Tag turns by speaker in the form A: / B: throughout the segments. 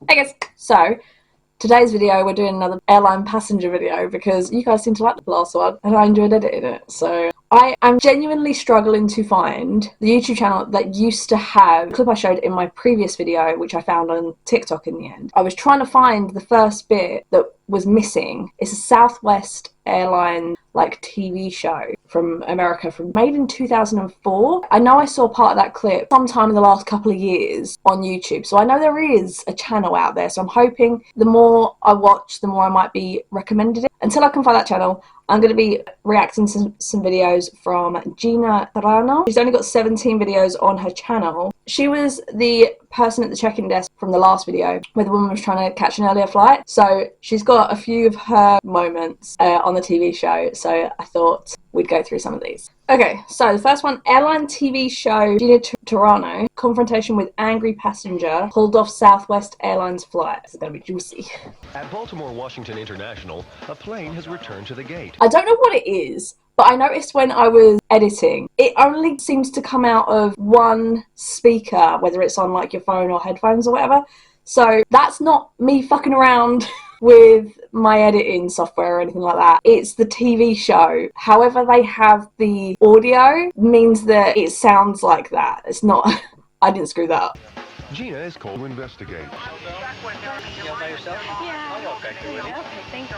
A: Hey guys, so today's video we're doing another airline passenger video because you guys seem to like the last one and I enjoyed editing it. So I am genuinely struggling to find the YouTube channel that used to have a clip I showed in my previous video, which I found on TikTok in the end. I was trying to find the first bit that was missing. It's a Southwest Airline TV show from America, made in 2004. I know I saw part of that clip sometime in the last couple of years on YouTube, so I know there is a channel out there, so I'm hoping the more I watch, the more I might be recommended it. Until I can find that channel, I'm going to be reacting to some videos from Gina Carano. She's only got 17 videos on her channel. She was the person at the check-in desk from the last video where the woman was trying to catch an earlier flight. So she's got a few of her moments on the TV show, so I thought we'd go through some of these. Okay, so the first one, airline TV show Gina Carano, confrontation with angry passenger, pulled off Southwest Airlines flight. It's going to be juicy.
B: At Baltimore Washington International, a plane has returned to the gate.
A: I don't know what it is, but I noticed when I was editing, it only seems to come out of one speaker, whether it's on your phone or headphones or whatever. So that's not me fucking around with my editing software or anything like that. It's the TV show. However they have the audio means that it sounds like that. It's not, I didn't screw that up.
B: Gina is called to investigate.
C: Okay, thank you.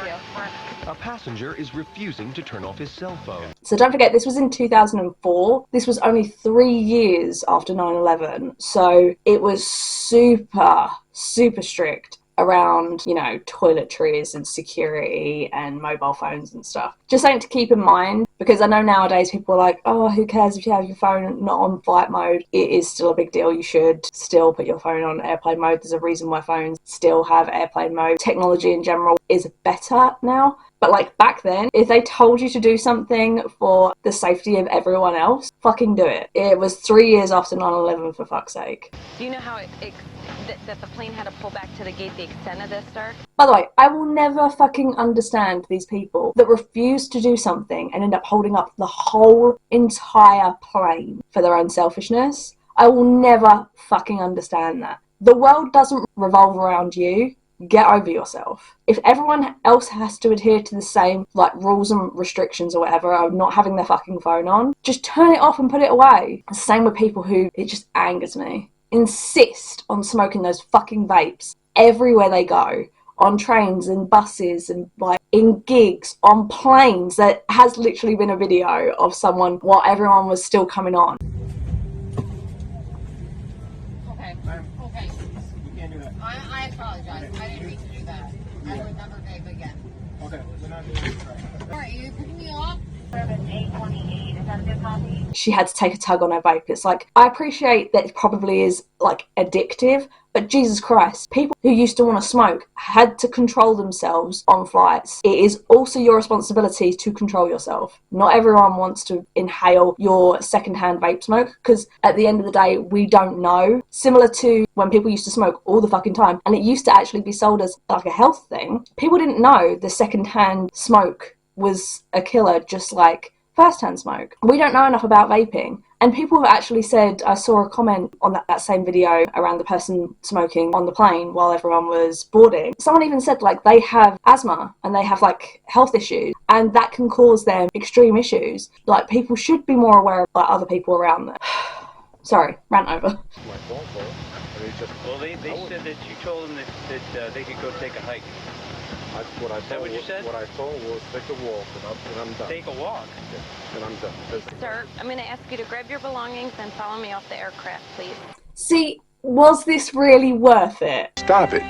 B: A passenger is refusing to turn off his cell phone.
A: So don't forget, this was in 2004. This was only 3 years after 9/11. So it was super strict around, toiletries and security and mobile phones and stuff. Just something to keep in mind, because I know nowadays people are like, oh, who cares if you have your phone not on flight mode? It is still a big deal. You should still put your phone on airplane mode. There's a reason why phones still have airplane mode. Technology in general is better now. But back then, if they told you to do something for the safety of everyone else, fucking do it. It was 3 years after 9/11, for fuck's sake.
C: Do you know how that the plane had to pull back to the gate, the extent of this, sir?
A: By the way, I will never fucking understand these people that refuse to do something and end up holding up the whole entire plane for their own selfishness. I will never fucking understand that. The world doesn't revolve around you. Get over yourself. If everyone else has to adhere to the same rules and restrictions or whatever of not having their fucking phone on, just turn it off and put it away. The same with people who, it just angers me, insist on smoking those fucking vapes everywhere they go, on trains and buses and in gigs, on planes. There has literally been a video of someone while everyone was still coming on.
D: I apologize. I didn't mean to do that. I would never vape again. Okay, we're not doing it right. Alright, you picking me off? Service 828, is that a good copy?
A: She had to take a tug on her vape. It's I appreciate that it probably is addictive, but Jesus Christ, people who used to want to smoke had to control themselves on flights. It is also your responsibility to control yourself. Not everyone wants to inhale your secondhand vape smoke, because at the end of the day, we don't know. Similar to when people used to smoke all the fucking time, and it used to actually be sold as a health thing. People didn't know the secondhand smoke was a killer, just like first-hand smoke. We don't know enough about vaping. And people have actually said, I saw a comment on that same video around the person smoking on the plane while everyone was boarding. Someone even said they have asthma and they have health issues, and that can cause them extreme issues. People should be more aware of other people around them. Sorry, rant over.
E: Well, they said that you told them that they could go take a hike. Is that what you said?
F: What I told was take a walk, and I'm done.
E: Take a walk?
F: Yeah, and I'm done.
C: Sir, I'm going to ask you to grab your belongings and follow me off the aircraft, please.
A: See, was this really worth it?
F: Stop it.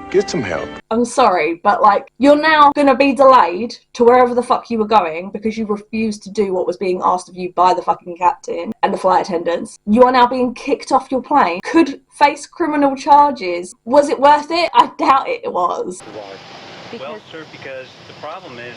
F: Get some help.
A: I'm sorry, but you're now gonna be delayed to wherever the fuck you were going because you refused to do what was being asked of you by the fucking captain and the flight attendants. You are now being kicked off your plane, could face criminal charges. Was it worth it? I doubt it was.
E: Why? Well, sir, because the problem is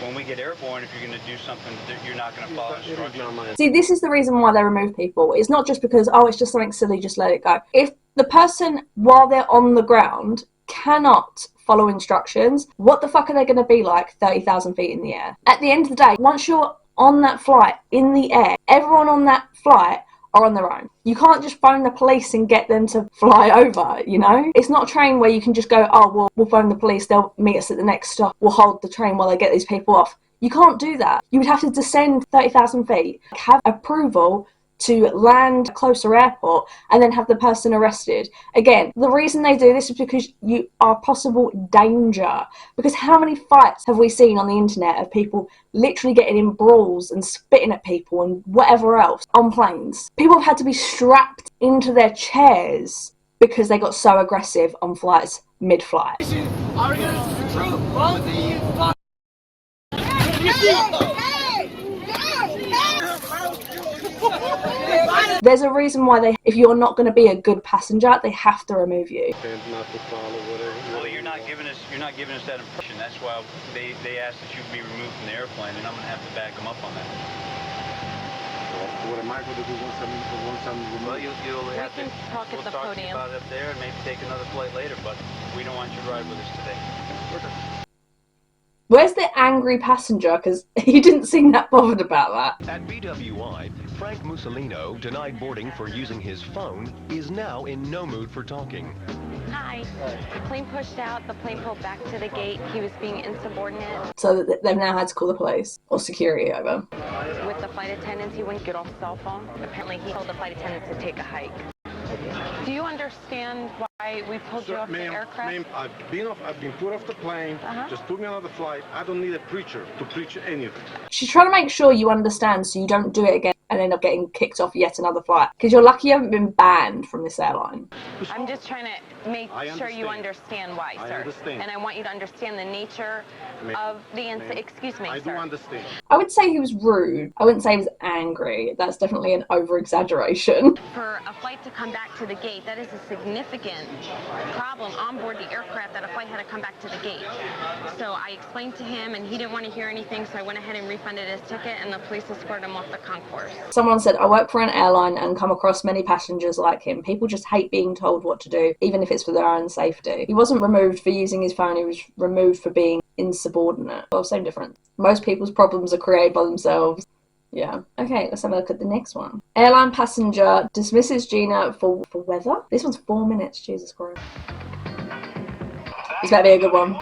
E: when we get airborne, if you're going to do something, you're not going to follow instructions.
A: See, this is the reason why they remove people. It's not just because, oh, it's just something silly, just let it go. If the person, while they're on the ground, cannot follow instructions, what the fuck are they going to be 30,000 feet in the air? At the end of the day, once you're on that flight in the air, everyone on that flight are on their own. You can't just phone the police and get them to fly over, you know? It's not a train where you can just go, oh, well, we'll phone the police, they'll meet us at the next stop, we'll hold the train while they get these people off. You can't do that. You would have to descend 30,000 feet, have approval to land a closer airport, and then have the person arrested. Again, the reason they do this is because you are possible danger. Because how many fights have we seen on the internet of people literally getting in brawls and spitting at people and whatever else on planes? People have had to be strapped into their chairs because they got so aggressive on flights mid-flight. There's a reason why if you're not going to be a good passenger, they have to remove you.
E: Well, you're not giving us that impression. That's why they asked that you be removed from the airplane, and I'm going to have to back them up on that.
F: What am I going to do once I'm removed?
E: Well, you'll have to
C: talk at the
E: talk to you
C: podium
E: about it up there, and maybe take another flight later. But we don't want you to ride with us today.
A: Where's the angry passenger? Because he didn't seem that bothered about that.
B: At BWI, Frank Mussolino, denied boarding for using his phone, is now in no mood for talking.
C: Hi. The plane pushed out. The plane pulled back to the gate. He was being insubordinate.
A: So they've now had to call the police or security over.
C: With the flight attendants, he wouldn't get off the cell phone. Apparently, he told the flight attendants to take a hike. Do you understand why we pulled you off the aircraft?
F: Ma'am, I've been put off the plane. Just put me on another flight. I don't need a preacher to preach anything.
A: She's trying to make sure you understand so you don't do it again and end up getting kicked off yet another flight. Because you're lucky you haven't been banned from this airline.
C: I'm just trying to make sure you understand why, sir.
F: I understand.
C: And I want you to understand the nature of the incident. Excuse me,
F: I
C: sir.
F: do understand.
A: I would say he was rude. I wouldn't say he was angry. That's definitely an over-exaggeration.
C: For a flight to come back to the gate, that is a significant problem on board the aircraft that a flight had to come back to the gate. So I explained to him, and he didn't want to hear anything, so I went ahead and refunded his ticket, and the police escorted him off the concourse.
A: Someone said, I work for an airline and come across many passengers like him. People just hate being told what to do, even if it's for their own safety. He wasn't removed for using his phone, he was removed for being insubordinate. Well, same difference. Most people's problems are created by themselves. Yeah. Okay, let's have a look at the next one. Airline passenger dismisses Gina for weather. This one's 4 minutes. Jesus Christ. This better be a good one.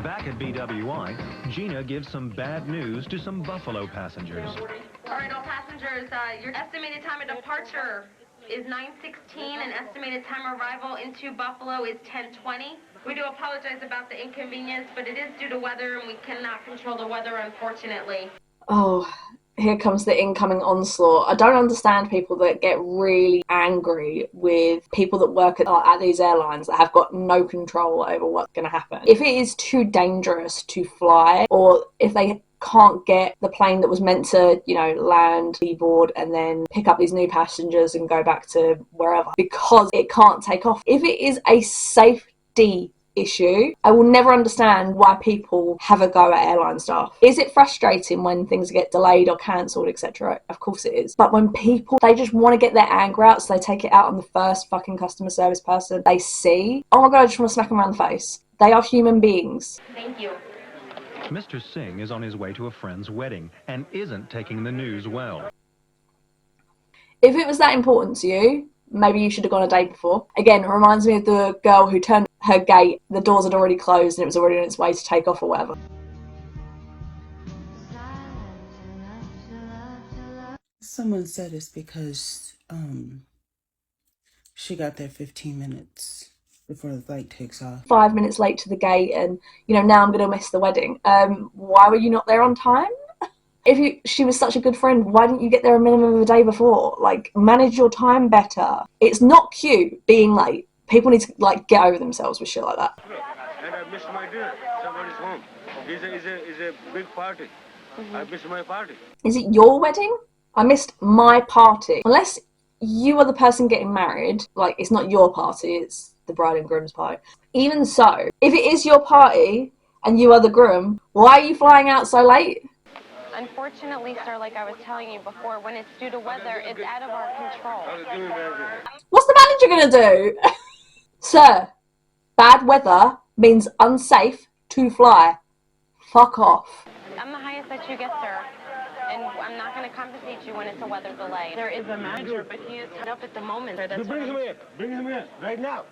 G: Back at BWI, Gina gives some bad news to some Buffalo passengers.
H: All right, all passengers, your estimated time of departure is 9:16 and estimated time of arrival into Buffalo is 10:20. We do apologize about the inconvenience, but it is due to weather and we cannot control the weather, unfortunately.
A: Oh, here comes the incoming onslaught. I don't understand people that get really angry with people that work at these airlines that have got no control over what's going to happen. If it is too dangerous to fly, or if they can't get the plane that was meant to, land, board, and then pick up these new passengers and go back to wherever because it can't take off. If it is a safety issue, I will never understand why people have a go at airline staff. Is it frustrating when things get delayed or cancelled, etc.? Of course it is. But when people, they just want to get their anger out, so they take it out on the first fucking customer service person they see. Oh my god, I just want to smack them around the face. They are human beings.
H: Thank you.
G: Mr. Singh is on his way to a friend's wedding and isn't taking the news well.
A: If it was that important to you, maybe you should have gone a day before. Again, it reminds me of the girl who turned her gate, the doors had already closed and it was already on its way to take off or whatever.
I: Someone said it's because she got there 15 minutes before the flight takes off.
A: 5 minutes late to the gate and, now I'm going to miss the wedding. Why were you not there on time? If she was such a good friend, why didn't you get there a minimum of a day before? Manage your time better. It's not cute being late. People need to, get over themselves with shit like that.
F: And I missed my dinner. Somebody's home. It's a big party. I missed my party.
A: Is it your wedding? I missed my party. Unless you are the person getting married, it's not your party, it's the bride and groom's party. Even so, if it is your party and you are the groom, why are you flying out so late?
C: Unfortunately, sir, like I was telling you before, when it's due to weather, it's out of our control.
A: What's the manager gonna do? Sir, bad weather means unsafe to fly. Fuck off.
C: I'm the highest that you get, sir. And I'm not going to compensate you when it's a weather delay. There is a manager, but he is tied up at the moment. That's
F: Bring him here. Bring him here right now.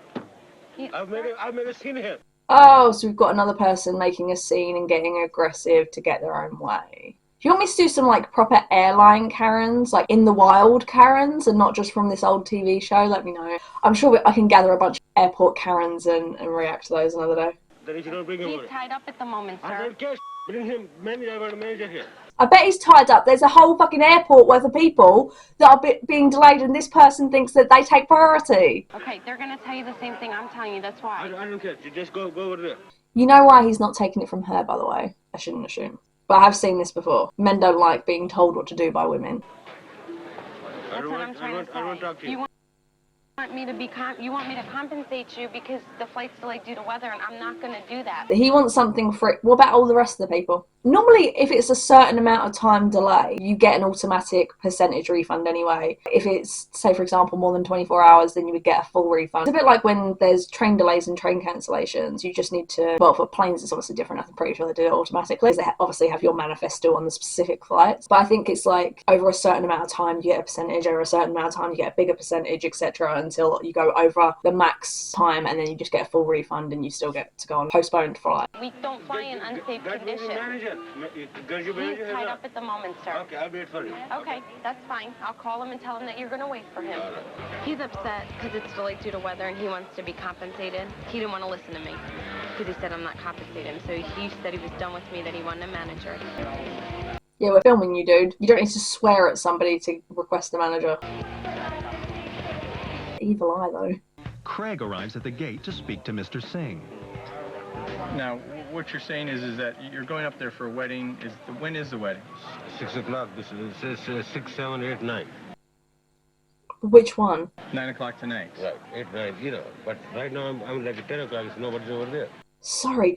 F: I've made a scene here.
A: Oh, so we've got another person making a scene and getting aggressive to get their own way. If you want me to do some like proper airline Karens, like in the wild Karens, and not just from this old TV show, let me know. I'm sure I can gather a bunch of airport Karens and react to those another day.
F: Then you don't bring him.
C: He's tied up at the moment, sir.
F: I don't care. Bring him. Manager, I want a manager here.
A: I bet he's tied up. There's a whole fucking airport worth of people that are being delayed, and this person thinks that they take priority.
C: Okay, they're going to tell you the same thing I'm telling you. That's why.
F: I don't care. You just go over there.
A: You know why he's not taking it from her, by the way? I shouldn't assume. But I have seen this before. Men don't like being told what to do by women.
C: That's what I'm trying to say.
F: I don't want to talk to you.
C: You want me to compensate you because the flight's delayed due to weather, and I'm not going to do that.
A: He wants something for it. What about all the rest of the people? Normally, if it's a certain amount of time delay, you get an automatic percentage refund anyway. If it's, say, for example, more than 24 hours, then you would get a full refund. It's a bit like when there's train delays and train cancellations. You just need to, well, for planes, it's obviously different. I'm pretty sure they do it automatically. They obviously have your manifesto on the specific flights. But I think it's like over a certain amount of time, you get a percentage. Over a certain amount of time, you get a bigger percentage, etc. until you go over the max time, and then you just get a full refund and you still get to go on a postponed flight.
C: We don't fly in unsafe conditions. He's tied up at the moment, sir.
F: Okay, I'll wait for you.
C: Okay, that's fine. I'll call him and tell him that you're going to wait for him. He's upset because it's delayed due to weather and he wants to be compensated. He didn't want to listen to me because he said I'm not compensating him. So he said he was done with me, that he wanted a manager.
A: Yeah, we're filming you, dude. You don't need to swear at somebody to request a manager. Evil eye, though.
G: Craig arrives at the gate to speak to Mr. Singh.
J: Now, what you're saying is that you're going up there for a wedding. When is the wedding?
F: 6 o'clock. This is 6, 7, 8, 9.
A: Which one?
J: 9 o'clock tonight.
F: Right, 8, 9, you know. But right now I'm like at 10 o'clock. So nobody's over there.
A: Sorry,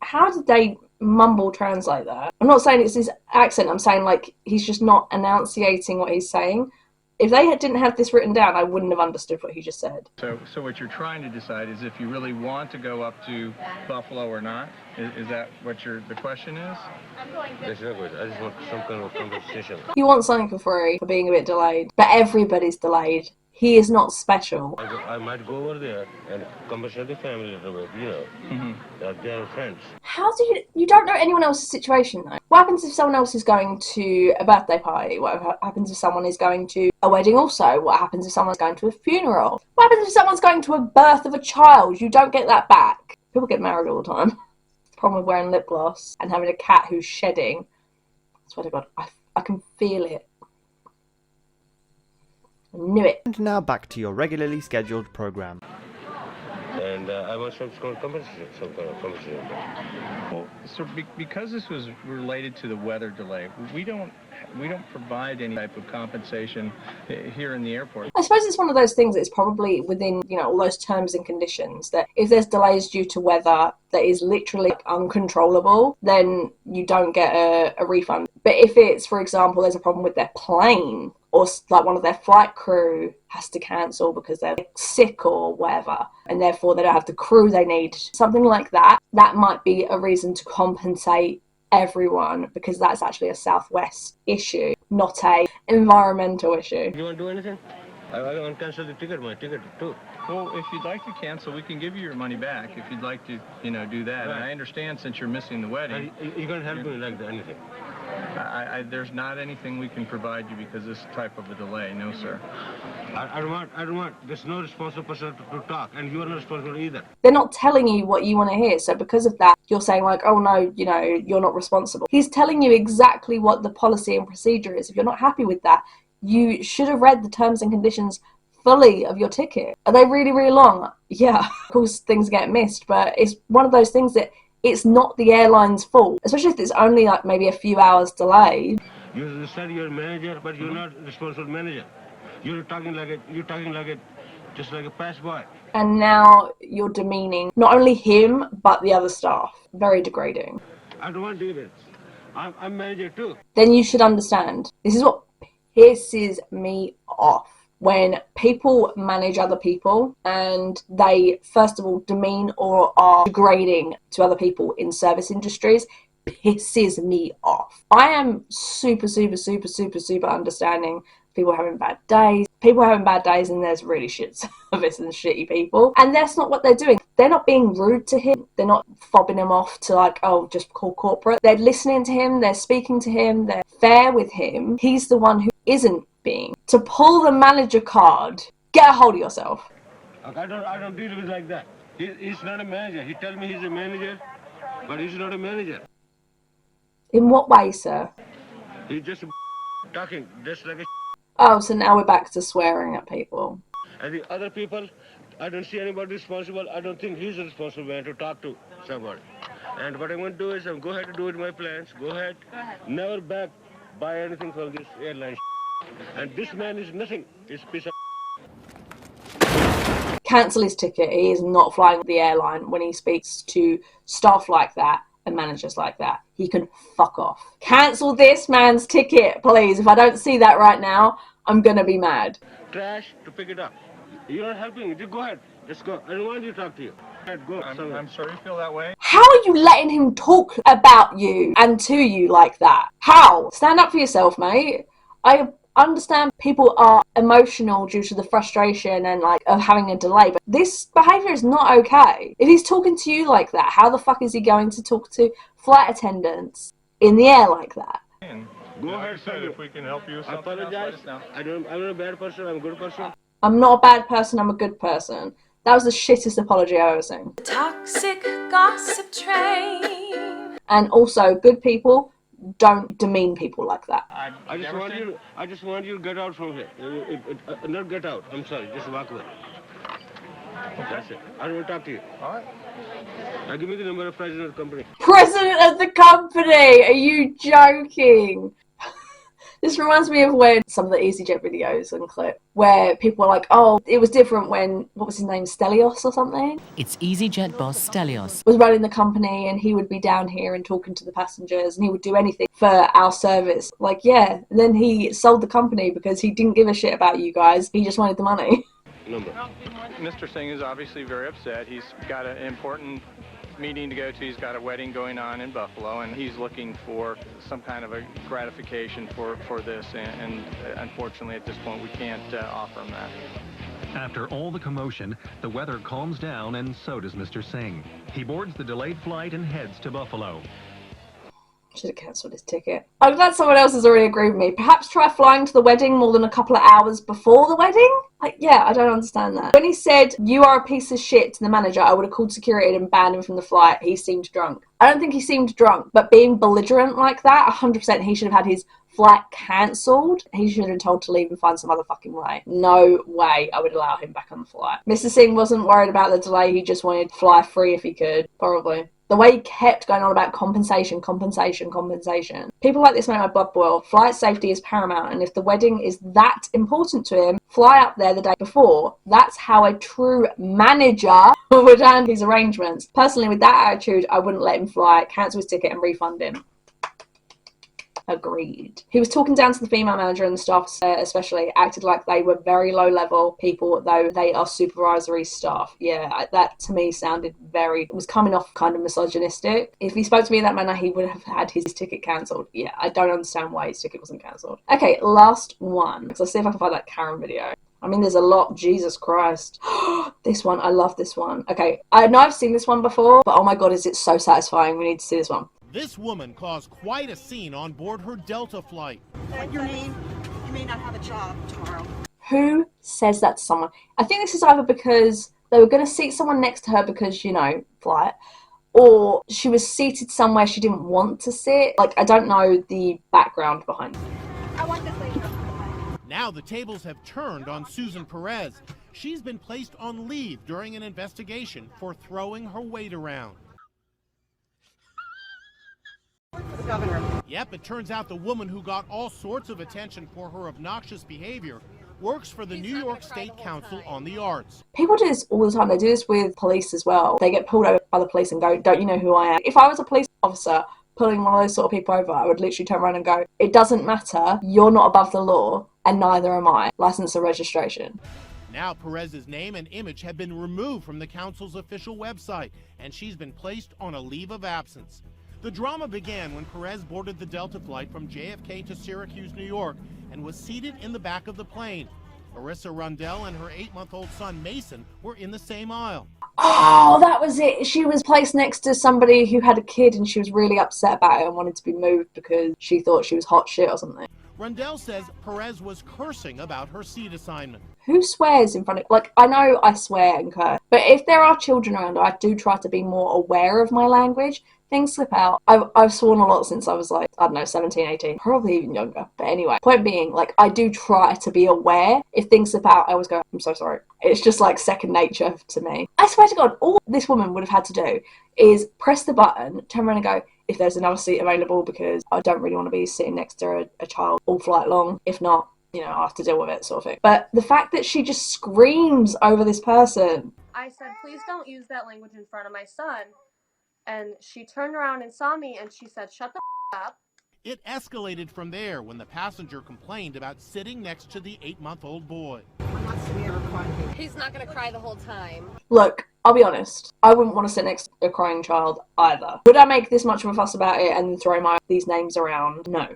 A: how did they mumble translate that? I'm not saying it's his accent. I'm saying like he's just not enunciating what he's saying. If they didn't have this written down, I wouldn't have understood what he just said.
J: So what you're trying to decide is if you really want to go up to Buffalo or not? Is that what the question is?
F: That's not good. I just want some kind of compensation.
A: He wants something for free for being a bit delayed. But everybody's delayed. He is not special.
F: I might go over there and compensate the family a little bit, you know. Mm-hmm. They're friends.
A: How do you don't know anyone else's situation though? What happens if someone else is going to a birthday party? What happens if someone is going to a wedding also? What happens if someone's going to a funeral? What happens if someone's going to a birth of a child? You don't get that back. People get married all the time. The problem with wearing lip gloss and having a cat who's shedding. I swear to God, I can feel it. I knew it.
K: And now back to your regularly scheduled program.
F: And I want some kind of compensation.
J: Well, so because this was related to the weather delay, we don't provide any type of compensation here in the airport.
A: I suppose it's one of those things that's probably within, all those terms and conditions that if there's delays due to weather that is literally uncontrollable, then you don't get a refund. But if it's, for example, there's a problem with their plane, or like one of their flight crew has to cancel because they're sick or whatever, and therefore they don't have the crew they need, something like that, that might be a reason to compensate everyone, because that's actually a Southwest issue, not a environmental issue.
F: You want to do anything? I want to cancel my ticket too.
J: Well, if you'd like to cancel, we can give you your money back if you'd like to, do that. Right. And I understand since you're missing the wedding.
F: You can't help me like anything.
J: There's not anything we can provide you because of this type of a delay. No, sir.
F: I don't want. There's no responsible person to talk, and you are not responsible either.
A: They're not telling you what you want to hear, so because of that, you're saying like, oh no, you're not responsible. He's telling you exactly what the policy and procedure is. If you're not happy with that, you should have read the terms and conditions fully of your ticket. Are they really, really long? Yeah, of course things get missed, but it's one of those things that it's not the airline's fault, especially if it's only like maybe a few hours delayed.
F: You said you're a manager, but you're not a responsible manager. You're talking like just like a pass boy.
A: And now you're demeaning not only him, but the other staff. Very degrading.
F: I don't want to do this. I'm manager too.
A: Then you should understand. This is what pisses me off. When people manage other people and they, first of all, demean or are degrading to other people in service industries, pisses me off. I am super understanding. People having bad days. People having bad days, and there's really shit service and shitty people. And that's not what they're doing. They're not being rude to him. They're not fobbing him off to like, oh, just call corporate. They're listening to him. They're speaking to him. They're fair with him. He's the one who isn't being. To pull the manager card, get a hold of yourself.
F: I don't deal with like that. He's not a manager. He tells me he's a manager, but he's not a manager.
A: In what way, sir?
F: He's just talking, just like a.
A: Oh, so now we're back to swearing at people.
F: And the other people, I don't see anybody responsible. I don't think he's a responsible man to talk to somebody. And what I want to do is, go ahead and do it my plans. Go ahead. Never buy anything from this airline. And this man is nothing. He's a piece of.
A: Cancel his ticket. He is not flying the airline. When he speaks to staff like that and managers like that, he can fuck off. Cancel this man's ticket, please. If I don't see that right now, I'm gonna be mad.
F: Trash to pick it up. You're not helping me. Just go ahead. Just go. I don't want you to talk to you. Go.
J: I'm sorry you feel that way.
A: How are you letting him talk about you and to you like that? How? Stand up for yourself, mate. I understand people are emotional due to the frustration and like of having a delay, but this behaviour is not okay. If he's talking to you like that, how the fuck is he going to talk to flight attendants in the air like that?
F: Go ahead, sir. If we can help you, I apologize. I'm not a bad person. I'm a good person.
A: I'm not a bad person. I'm a good person. That was the shittest apology I've ever seen.
L: The toxic gossip train.
A: And also, good people don't demean people like that.
F: I just want you to get out from here. Not get out. I'm sorry. Just walk away. That's it. I don't want to talk to you.
J: All right.
F: Now give me the number of president of the company.
A: President of the company! Are you joking? This reminds me of when some of the EasyJet videos and clips where people were like, oh, it was different when, what was his name, Stelios or something?
M: It's EasyJet boss Stelios.
A: Was running the company and he would be down here and talking to the passengers and he would do anything for our service. Like, yeah, and then he sold the company because he didn't give a shit about you guys. He just wanted the money.
F: Number.
J: Mr. Singh is obviously very upset. He's got an important meeting to go to. He's got a wedding going on in Buffalo, and he's looking for some kind of a gratification for this, and unfortunately at this point we can't offer him that.
G: After all the commotion, the weather calms down, and so does Mr. Singh. He boards the delayed flight and heads to Buffalo.
A: Should have cancelled his ticket. I'm glad someone else has already agreed with me. Perhaps try flying to the wedding more than a couple of hours before the wedding? Like, yeah, I don't understand that. When he said, you are a piece of shit to the manager, I would have called security and banned him from the flight. He seemed drunk. I don't think he seemed drunk, but being belligerent like that, 100% he should have had his flight cancelled. He should have been told to leave and find some other fucking way. No way I would allow him back on the flight. Mr. Singh wasn't worried about the delay. He just wanted to fly free if he could. Probably. The way he kept going on about compensation. People like this make my blood boil. Flight safety is paramount, and if the wedding is that important to him, fly up there the day before. That's how a true manager would handle his arrangements. Personally, with that attitude, I wouldn't let him fly, cancel his ticket and refund him. Agreed. He was talking down to the female manager and the staff especially, acted like they were very low level people, though they are supervisory staff. Yeah, that to me sounded was coming off kind of misogynistic. If he spoke to me in that manner, he would have had his ticket cancelled. Yeah, I don't understand why his ticket wasn't cancelled. Okay, last one. Let's see if I can find that Karen video. I mean, there's a lot. Jesus Christ. This one, I love this one. Okay, I know I've seen this one before, but oh my god, is it so satisfying. We need to see this one.
N: This woman caused quite a scene on board her Delta flight.
O: You mean you may not have a job tomorrow?
A: Who says that to someone? I think this is either because they were going to seat someone next to her because, you know, flight, or she was seated somewhere she didn't want to sit. Like, I don't know the background behind it.
O: I want this lady.
N: Now the tables have turned on Susan Perez. She's been placed on leave during an investigation for throwing her weight around.
O: The governor.
N: Yep, it turns out the woman who got all sorts of attention for her obnoxious behavior works for the New York State Council on the Arts.
A: People do this all the time. They do this with police as well. They get pulled over by the police and go, don't you know who I am? If I was a police officer pulling one of those sort of people over, I would literally turn around and go, it doesn't matter. You're not above the law, and neither am I. License or registration.
N: Now Perez's name and image have been removed from the council's official website, and she's been placed on a leave of absence. The drama began when Perez boarded the Delta flight from JFK to Syracuse, New York, and was seated in the back of the plane. Marissa Rundell and her 8-month-old son Mason were in the same aisle.
A: Oh, that was it. She was placed next to somebody who had a kid and she was really upset about it and wanted to be moved because she thought she was hot shit or something.
N: Rundell says Perez was cursing about her seat assignment.
A: Who swears in front of... Like, I know I swear and curse, but if there are children around, I do try to be more aware of my language. Things slip out. I've sworn a lot since I was like, I don't know, 17, 18, probably even younger. But anyway, point being, like, I do try to be aware. If things slip out, I always go, I'm so sorry. It's just like second nature to me. I swear to God, all this woman would have had to do is press the button, turn around and go, if there's another seat available, because I don't really want to be sitting next to a child all flight long. If not, you know, I have to deal with it, sort of thing. But the fact that she just screams over this person.
P: I said, please don't use that language in front of my son. And she turned around and saw me and she said, shut the up.
N: It escalated from there when the passenger complained about sitting next to the 8-month-old boy.
P: He's not going to cry the whole time.
A: Look, I'll be honest. I wouldn't want to sit next to a crying child either. Would I make this much of a fuss about it and throw these names around? No.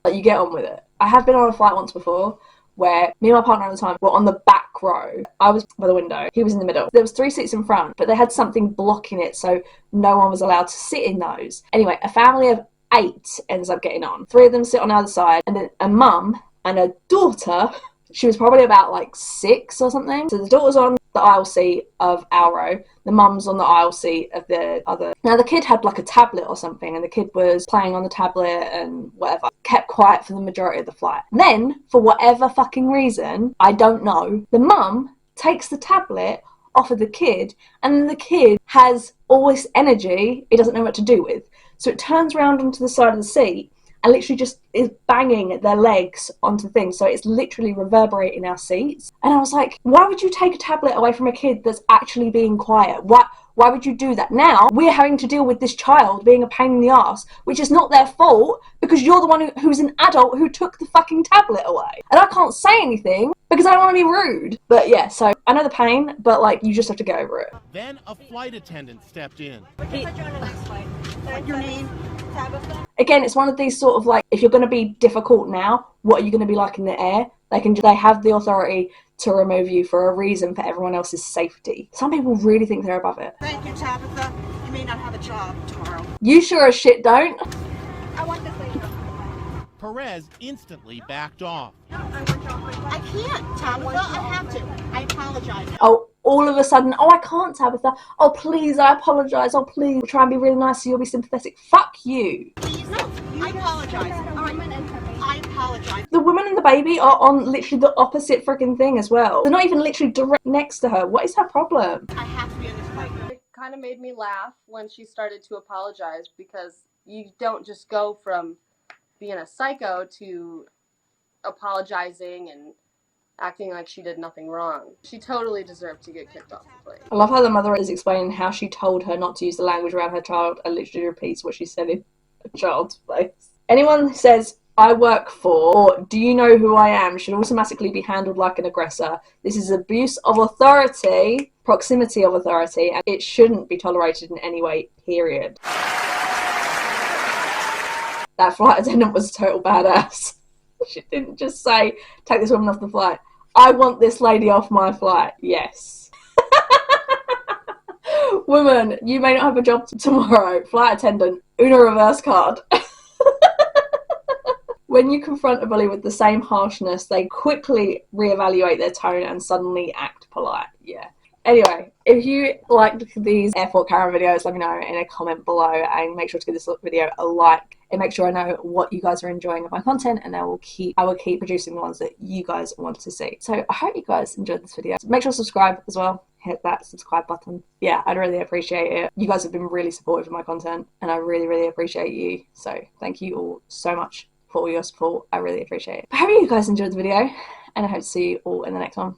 A: Like, you get on with it. I have been on a flight once before where me and my partner at the time were on the back row. I was by the window, he was in the middle. There was 3 seats in front, but they had something blocking it, so no one was allowed to sit in those. Anyway, a family of 8 ends up getting on. 3 of them sit on either side, and then a mum and a daughter. She was probably about like 6 or something. So the daughter's on the aisle seat of our row, the mum's on the aisle seat of the other. Now the kid had like a tablet or something, and the kid was playing on the tablet and whatever. Kept quiet for the majority of the flight. Then, for whatever fucking reason, I don't know, the mum takes the tablet off of the kid, and then the kid has all this energy he doesn't know what to do with. So it turns around onto the side of the seat and literally just is banging their legs onto things. So it's literally reverberating our seats. And I was like, why would you take a tablet away from a kid that's actually being quiet? Why would you do that? Now we're having to deal with this child being a pain in the ass, which is not their fault because you're the one who's an adult who took the fucking tablet away. And I can't say anything because I don't want to be rude. But yeah, so I know the pain, but like, you just have to get over it.
N: Then a flight attendant stepped in.
O: Put you on the next flight. Your name? Tabitha?
A: Again, it's one of these sort of like, if you're going to be difficult now, what are you going to be like in the air? They have the authority to remove you for a reason, for everyone else's safety. Some people really think they're above it.
O: Thank you, Tabitha. You may not have a job tomorrow.
A: You sure as shit don't.
O: I want this lady.
N: Perez instantly backed off.
O: I can't, Tabitha. I have to. I apologize.
A: Oh, all of a sudden, oh, I can't, Tabitha. Oh, please, I apologise. Oh, please, try and be really nice so you'll be sympathetic. Fuck you.
O: Please, no. I apologise. All right. I apologise.
A: The woman and the baby are on literally the opposite freaking thing as well. They're not even literally direct next to her. What is her problem?
O: I have to be in this fight.
P: It kind of made me laugh when she started to apologize, because you don't just go from being a psycho to apologizing and acting like she did nothing wrong. She totally deserved to get kicked off the plane.
A: I love how the mother is explaining how she told her not to use the language around her child and literally repeats what she said in a child's face. Anyone who says, I work for, or do you know who I am, should automatically be handled like an aggressor. This is abuse of authority, proximity of authority, and it shouldn't be tolerated in any way, period. That flight attendant was a total badass. She didn't just say, take this woman off the flight. I want this lady off my flight. Yes. Woman, you may not have a job tomorrow. Flight attendant, Uno reverse card. When you confront a bully with the same harshness, they quickly reevaluate their tone and suddenly act polite. Yeah. Anyway, if you liked these airport Karen videos, let me know in a comment below, and make sure to give this video a like and make sure I know what you guys are enjoying of my content, and I will keep producing the ones that you guys want to see. So I hope you guys enjoyed this video. Make sure to subscribe as well. Hit that subscribe button. Yeah, I'd really appreciate it. You guys have been really supportive of my content, and I really, really appreciate you. So thank you all so much for all your support. I really appreciate it. I hope you guys enjoyed the video, and I hope to see you all in the next one.